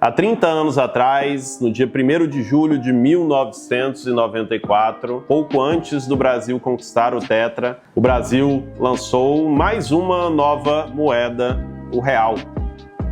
Há 30 anos atrás, no dia 1º de julho de 1994, pouco antes do Brasil conquistar o Tetra, o Brasil lançou mais uma nova moeda, o real.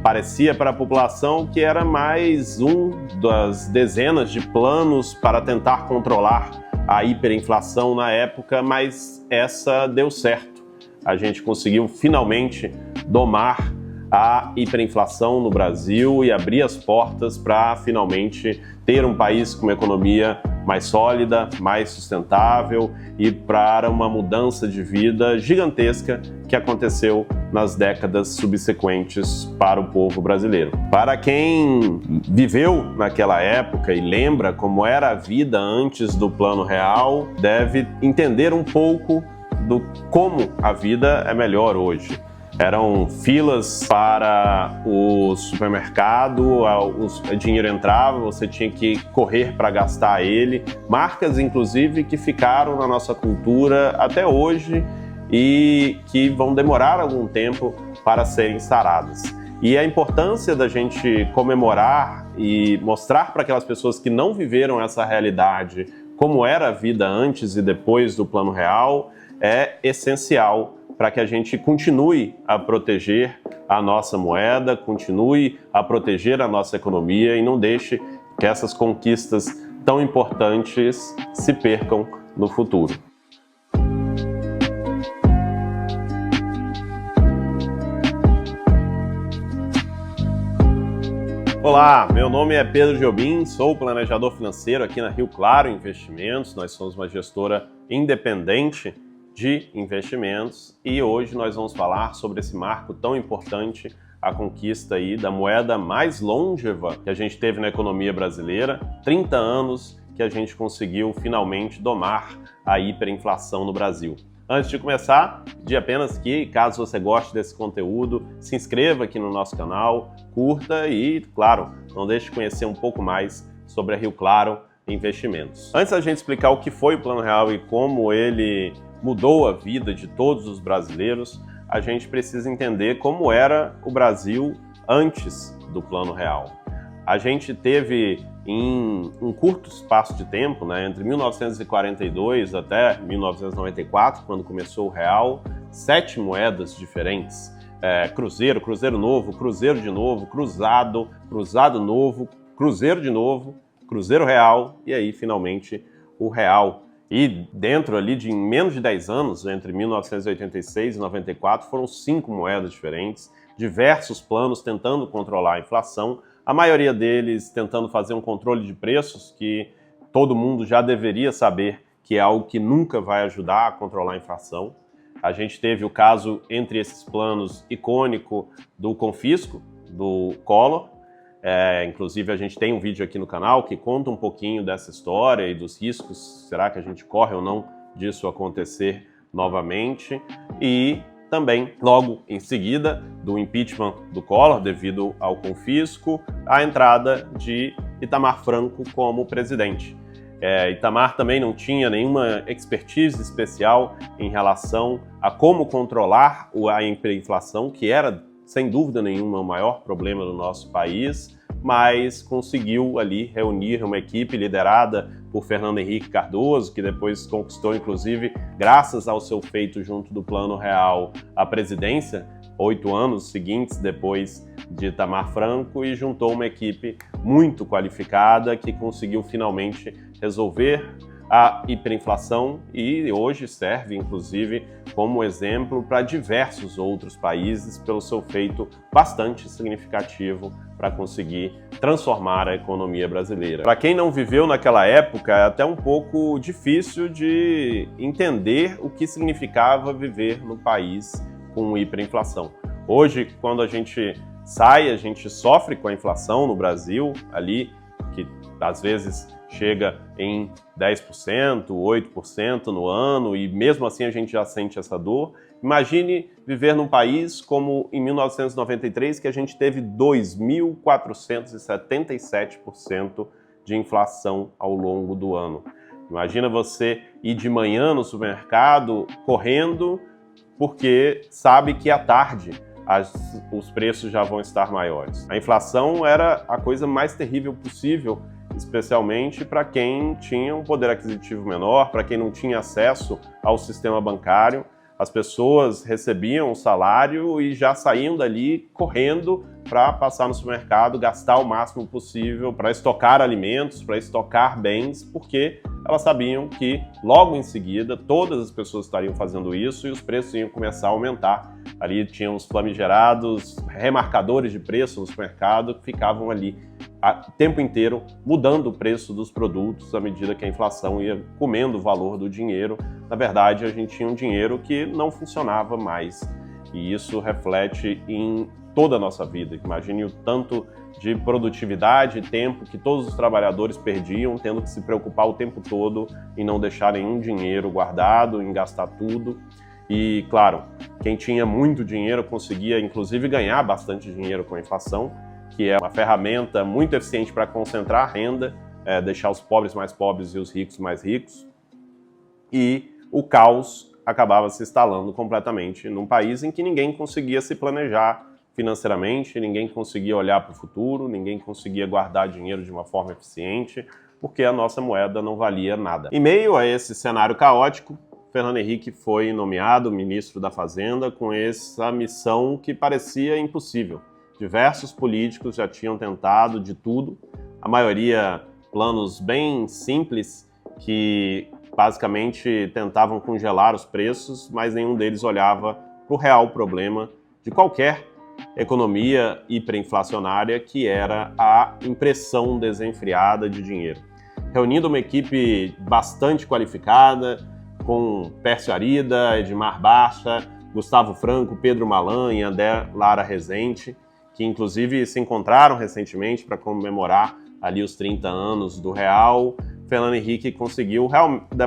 Parecia para a população que era mais um das dezenas de planos para tentar controlar a hiperinflação na época, mas essa deu certo. A gente conseguiu finalmente domar a hiperinflação no Brasil e abrir as portas para finalmente ter um país com uma economia mais sólida, mais sustentável e para uma mudança de vida gigantesca que aconteceu nas décadas subsequentes para o povo brasileiro. Para quem viveu naquela época e lembra como era a vida antes do Plano Real, deve entender um pouco do como a vida é melhor hoje. Eram filas para o supermercado, o dinheiro entrava, você tinha que correr para gastar ele. Marcas, inclusive, que ficaram na nossa cultura até hoje e que vão demorar algum tempo para serem saradas. E a importância da gente comemorar e mostrar para aquelas pessoas que não viveram essa realidade como era a vida antes e depois do Plano Real é essencial para que a gente continue a proteger a nossa moeda, continue a proteger a nossa economia e não deixe que essas conquistas tão importantes se percam no futuro. Olá, meu nome é Pedro Jobim, sou planejador financeiro aqui na Rio Claro Investimentos. Nós somos uma gestora independente de investimentos e hoje nós vamos falar sobre esse marco tão importante, a conquista aí da moeda mais longeva que a gente teve na economia brasileira, 30 anos que a gente conseguiu finalmente domar a hiperinflação no Brasil. Antes de começar, digo apenas que, caso você goste desse conteúdo, se inscreva aqui no nosso canal, curta e, claro, não deixe de conhecer um pouco mais sobre a Rio Claro Investimentos. Antes da gente explicar o que foi o Plano Real e como ele mudou a vida de todos os brasileiros, a gente precisa entender como era o Brasil antes do Plano Real. A gente teve, em um curto espaço de tempo, entre 1942 até 1994, quando começou o real, 7 moedas diferentes. Cruzeiro, cruzeiro novo, cruzeiro de novo, cruzado, cruzado novo, cruzeiro de novo, cruzeiro real e aí, finalmente, o real. E dentro ali de menos de 10 anos, entre 1986 e 94, foram 5 moedas diferentes, diversos planos tentando controlar a inflação, a maioria deles tentando fazer um controle de preços, que todo mundo já deveria saber que é algo que nunca vai ajudar a controlar a inflação. A gente teve o caso, entre esses planos, icônico do confisco, do Collor. Inclusive a gente tem um vídeo aqui no canal que conta um pouquinho dessa história e dos riscos, será que a gente corre ou não disso acontecer novamente, e também logo em seguida do impeachment do Collor devido ao confisco, a entrada de Itamar Franco como presidente. Itamar também não tinha nenhuma expertise especial em relação a como controlar a hiperinflação, que era sem dúvida nenhuma o maior problema do nosso país, mas conseguiu ali reunir uma equipe liderada por Fernando Henrique Cardoso, que depois conquistou, inclusive, graças ao seu feito junto do Plano Real, a presidência, 8 anos seguintes depois de Itamar Franco, e juntou uma equipe muito qualificada que conseguiu finalmente resolver a hiperinflação e hoje serve, inclusive, como exemplo para diversos outros países pelo seu feito bastante significativo para conseguir transformar a economia brasileira. Para quem não viveu naquela época, é até um pouco difícil de entender o que significava viver no país com hiperinflação. Hoje, quando a gente sai, a gente sofre com a inflação no Brasil, ali, que às vezes chega em 10%, 8% no ano, e mesmo assim a gente já sente essa dor. Imagine viver num país como em 1993, que a gente teve 2.477% de inflação ao longo do ano. Imagina você ir de manhã no supermercado correndo porque sabe que à tarde os preços já vão estar maiores. A inflação era a coisa mais terrível possível, especialmente para quem tinha um poder aquisitivo menor, para quem não tinha acesso ao sistema bancário. As pessoas recebiam o salário e já saíam dali correndo para passar no supermercado, gastar o máximo possível para estocar alimentos, para estocar bens, porque elas sabiam que logo em seguida todas as pessoas estariam fazendo isso e os preços iam começar a aumentar. Ali tinham os famigerados remarcadores de preço no supermercado que ficavam ali o tempo inteiro mudando o preço dos produtos à medida que a inflação ia comendo o valor do dinheiro. Na verdade, a gente tinha um dinheiro que não funcionava mais e isso reflete em toda a nossa vida. Imagine o tanto de produtividade e tempo que todos os trabalhadores perdiam, tendo que se preocupar o tempo todo em não deixar nenhum dinheiro guardado, em gastar tudo. E, claro, quem tinha muito dinheiro conseguia, inclusive, ganhar bastante dinheiro com a inflação, que é uma ferramenta muito eficiente para concentrar a renda, deixar os pobres mais pobres e os ricos mais ricos. E o caos acabava se instalando completamente num país em que ninguém conseguia se planejar financeiramente, ninguém conseguia olhar para o futuro, ninguém conseguia guardar dinheiro de uma forma eficiente, porque a nossa moeda não valia nada. Em meio a esse cenário caótico, Fernando Henrique foi nomeado ministro da Fazenda com essa missão que parecia impossível. Diversos políticos já tinham tentado de tudo, a maioria planos bem simples que basicamente tentavam congelar os preços, mas nenhum deles olhava para o real problema de qualquer economia hiperinflacionária, que era a impressão desenfreada de dinheiro. Reunindo uma equipe bastante qualificada, com Pércio Arida, Edmar Baixa, Gustavo Franco, Pedro Malan e André Lara Rezende, que inclusive se encontraram recentemente para comemorar ali os 30 anos do real, Fernando Henrique conseguiu,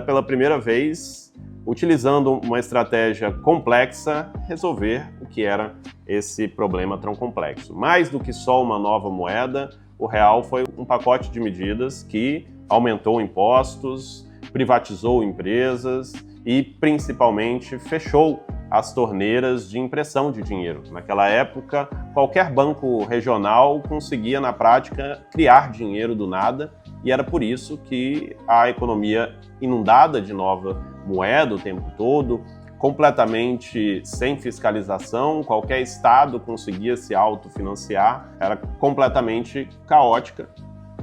pela primeira vez, utilizando uma estratégia complexa, resolver o que era esse problema tão complexo. Mais do que só uma nova moeda, o real foi um pacote de medidas que aumentou impostos, privatizou empresas e, principalmente, fechou as torneiras de impressão de dinheiro. Naquela época, qualquer banco regional conseguia, na prática, criar dinheiro do nada, e era por isso que a economia inundada de nova moeda o tempo todo, completamente sem fiscalização, qualquer estado conseguia se autofinanciar, era completamente caótica,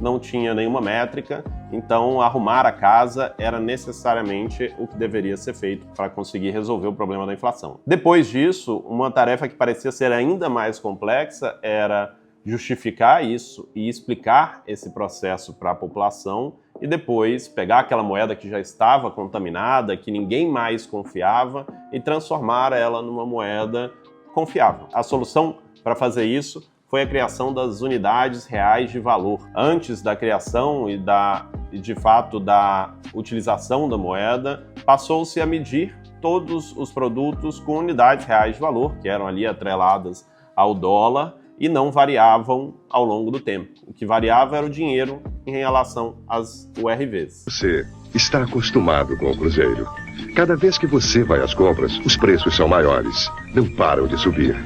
não tinha nenhuma métrica, então arrumar a casa era necessariamente o que deveria ser feito para conseguir resolver o problema da inflação. Depois disso, uma tarefa que parecia ser ainda mais complexa era justificar isso e explicar esse processo para a população e depois pegar aquela moeda que já estava contaminada, que ninguém mais confiava, e transformar ela numa moeda confiável. A solução para fazer isso foi a criação das unidades reais de valor. Antes da criação e de fato da utilização da moeda, passou-se a medir todos os produtos com unidades reais de valor, que eram ali atreladas ao dólar e não variavam ao longo do tempo. O que variava era o dinheiro em relação às URVs. Você está acostumado com o Cruzeiro. Cada vez que você vai às compras, os preços são maiores, não param de subir.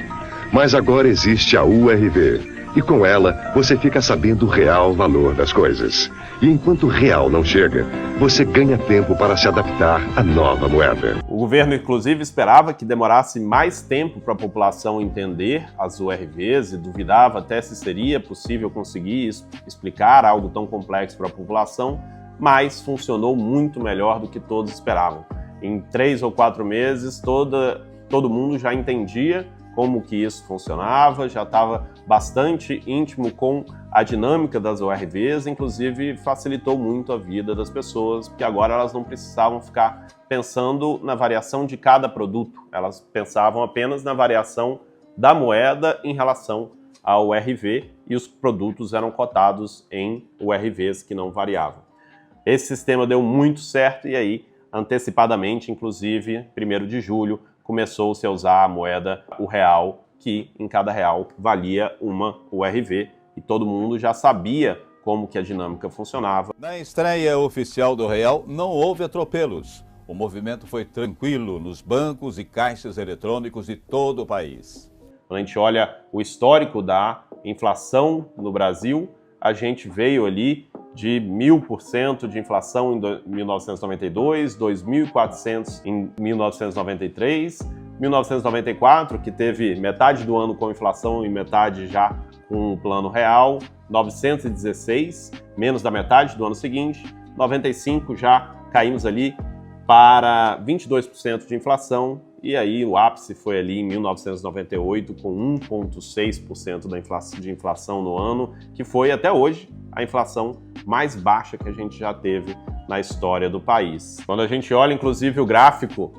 Mas agora existe a URV, e com ela você fica sabendo o real valor das coisas. E enquanto o real não chega, você ganha tempo para se adaptar à nova moeda. O governo, inclusive, esperava que demorasse mais tempo para a população entender as URVs e duvidava até se seria possível conseguir explicar algo tão complexo para a população, mas funcionou muito melhor do que todos esperavam. Em 3 ou 4 meses, todo mundo já entendia como que isso funcionava, já estava bastante íntimo com a dinâmica das URVs, inclusive facilitou muito a vida das pessoas, porque agora elas não precisavam ficar pensando na variação de cada produto, elas pensavam apenas na variação da moeda em relação ao URV e os produtos eram cotados em URVs que não variavam. Esse sistema deu muito certo e aí, antecipadamente, inclusive, 1º de julho, começou-se a usar a moeda, o real, que em cada real valia uma URV e todo mundo já sabia como que a dinâmica funcionava. Na estreia oficial do real não houve atropelos. O movimento foi tranquilo nos bancos e caixas eletrônicos de todo o país. Quando a gente olha o histórico da inflação no Brasil, a gente veio ali de 1000% de inflação em 1992, 2.400 em 1993, 1994, que teve metade do ano com inflação e metade já com o plano real, 916, menos da metade do ano seguinte, 95 já caímos ali para 22% de inflação, e aí o ápice foi ali em 1998 com 1,6% de inflação no ano, que foi até hoje a inflação mais baixa que a gente já teve na história do país. Quando a gente olha inclusive o gráfico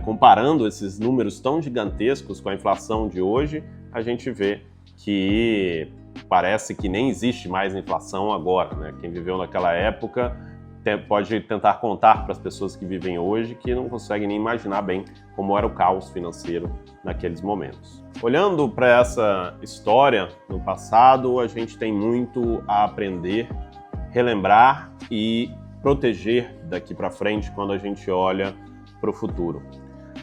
comparando esses números tão gigantescos com a inflação de hoje, a gente vê que parece que nem existe mais inflação agora, né? Quem viveu naquela época pode tentar contar para as pessoas que vivem hoje que não conseguem nem imaginar bem como era o caos financeiro naqueles momentos. Olhando para essa história no passado, a gente tem muito a aprender, relembrar e proteger daqui para frente quando a gente olha para o futuro.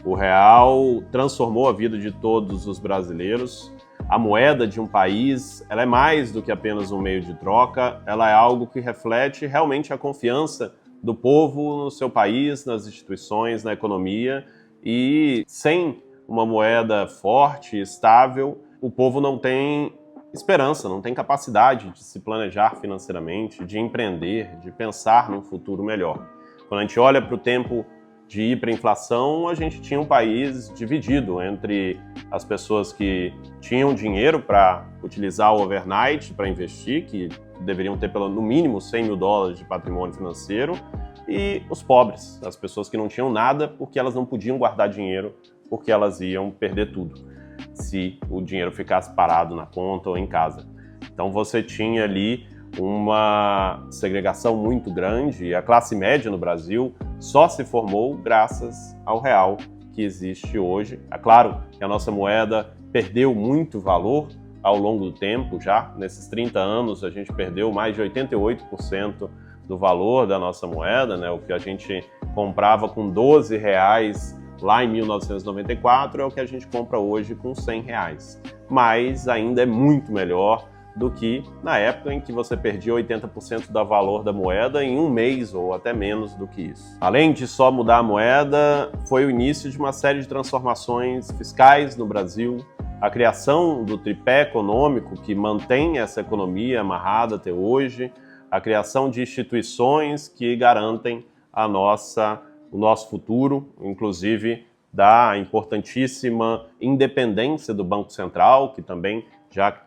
O real transformou a vida de todos os brasileiros. A moeda de um país, ela é mais do que apenas um meio de troca, ela é algo que reflete realmente a confiança do povo no seu país, nas instituições, na economia, e sem uma moeda forte, estável, o povo não tem esperança, não tem capacidade de se planejar financeiramente, de empreender, de pensar num futuro melhor. Quando a gente olha para o tempo de hiperinflação, a gente tinha um país dividido entre as pessoas que tinham dinheiro para utilizar o overnight, para investir, que deveriam ter no mínimo $100 mil de patrimônio financeiro, e os pobres, as pessoas que não tinham nada porque elas não podiam guardar dinheiro, porque elas iam perder tudo se o dinheiro ficasse parado na conta ou em casa. Então você tinha ali uma segregação muito grande, e a classe média no Brasil só se formou graças ao real que existe hoje. É claro que a nossa moeda perdeu muito valor ao longo do tempo, já nesses 30 anos a gente perdeu mais de 88% do valor da nossa moeda, né? O que a gente comprava com R$12 lá em 1994 é o que a gente compra hoje com R$100, mas ainda é muito melhor do que na época em que você perdia 80% do valor da moeda em um mês ou até menos do que isso. Além de só mudar a moeda, foi o início de uma série de transformações fiscais no Brasil, a criação do tripé econômico que mantém essa economia amarrada até hoje, a criação de instituições que garantem o nosso futuro, inclusive da importantíssima independência do Banco Central, que também já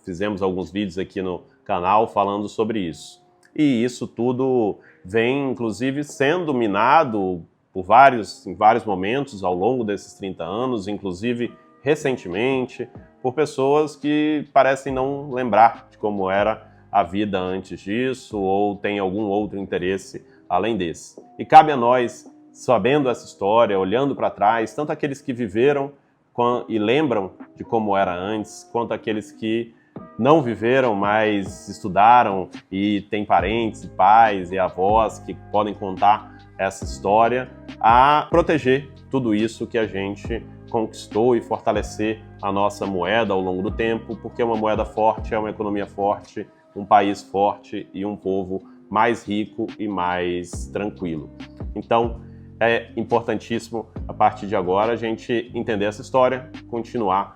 fizemos alguns vídeos aqui no canal falando sobre isso. E isso tudo vem, inclusive, sendo minado em vários momentos ao longo desses 30 anos, inclusive recentemente, por pessoas que parecem não lembrar de como era a vida antes disso ou tem algum outro interesse além desse. E cabe a nós, sabendo essa história, olhando para trás, tanto aqueles que viveram e lembram de como era antes, quanto aqueles que não viveram, mas estudaram e têm parentes, pais e avós que podem contar essa história, a proteger tudo isso que a gente conquistou e fortalecer a nossa moeda ao longo do tempo, porque uma moeda forte é uma economia forte, um país forte e um povo mais rico e mais tranquilo. Então, é importantíssimo, a partir de agora, a gente entender essa história, continuar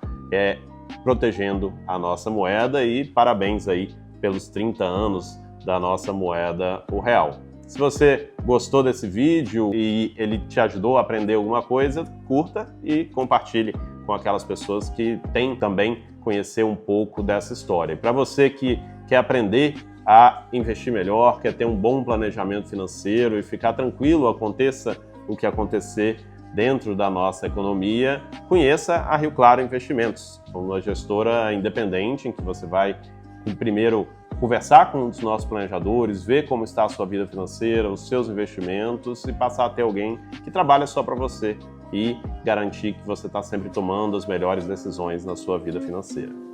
protegendo a nossa moeda, e parabéns aí pelos 30 anos da nossa moeda, o real. Se você gostou desse vídeo e ele te ajudou a aprender alguma coisa, curta e compartilhe com aquelas pessoas que têm também conhecer um pouco dessa história. E para você que quer aprender a investir melhor, quer ter um bom planejamento financeiro e ficar tranquilo, aconteça o que acontecer dentro da nossa economia, conheça a Rio Claro Investimentos, uma gestora independente em que você vai primeiro conversar com um dos nossos planejadores, ver como está a sua vida financeira, os seus investimentos e passar a ter alguém que trabalha só para você e garantir que você está sempre tomando as melhores decisões na sua vida financeira.